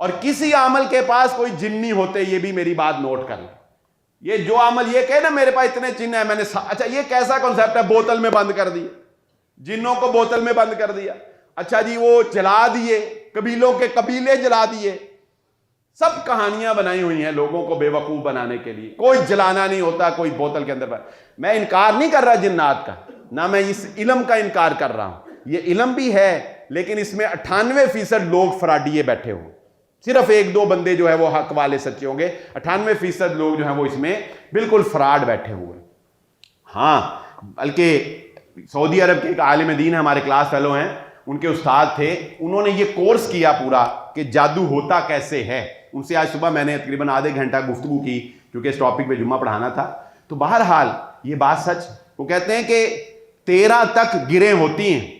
और किसी अमल के पास कोई जिन्नी होते, ये भी मेरी बात नोट कर ले। ये जो अमल ये कहे ना मेरे पास इतने जिन्न है, मैंने अच्छा ये कैसा कॉन्सेप्ट है, बोतल में बंद कर दिए, जिन्नों को बोतल में बंद कर दिया। अच्छा जी वो जला दिए, कबीलों के कबीले जला दिए, सब कहानियां बनाई हुई हैं लोगों को बेवकूफ बनाने के लिए। कोई जलाना नहीं होता, कोई बोतल के अंदर मैं इनकार नहीं कर रहा जिन्नात का, ना मैं इस इल्म का इनकार कर रहा हूं, ये इल्म भी है, लेकिन इसमें 98% लोग फ्राडिये बैठे हुए, सिर्फ एक दो बंदे जो है वो हक वाले सच्चे होंगे, 98% लोग जो है वो इसमें बिल्कुल फ्रॉड बैठे हुए। हाँ, बल्कि सऊदी अरब के एक आलिम दीन है, हमारे क्लास फेलो हैं, उनके उस्ताद थे, उन्होंने ये कोर्स किया पूरा कि जादू होता कैसे है। उनसे आज सुबह मैंने तकरीबन आधे घंटा गुफ्तगू की, क्योंकि इस टॉपिक पे जुम्मा पढ़ाना था। तो बहरहाल ये बात सच, वो कहते हैं कि 13 तक गिरें होती हैं।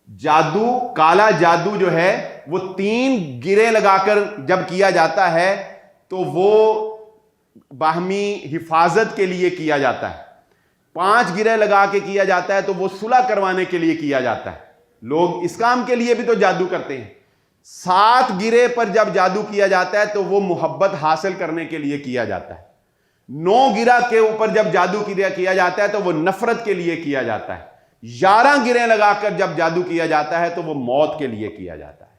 जादू, काला जादू जो है वो 3 गिरें लगाकर जब किया जाता है तो वो बाहमी हिफाजत के लिए किया जाता है। 5 गिरें लगा के किया जाता है तो वो सुलह करवाने के लिए किया जाता है। लोग इस काम के लिए भी तो जादू करते हैं। 7 गिरे पर जब जादू किया जाता है तो वो मोहब्बत हासिल करने के लिए किया जाता है। 9 गिरा के ऊपर जब जादू किया जाता है तो वो नफरत के लिए किया जाता है। 11 गिरें लगाकर जब जादू किया जाता है तो वो मौत के लिए किया जाता है।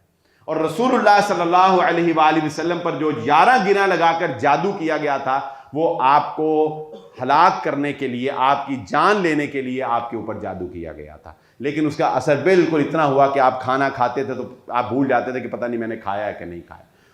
और रसूलुल्लाह सल्लल्लाहु अलैहि वसल्लम पर जो 11 गिरा लगाकर जादू किया गया था वो आपको हलाक करने के लिए, आपकी जान लेने के लिए आपके ऊपर जादू किया गया था। लेकिन उसका असर बिल्कुल इतना हुआ कि आप खाना खाते थे तो आप भूल जाते थे कि पता नहीं मैंने खाया है कि नहीं खाया।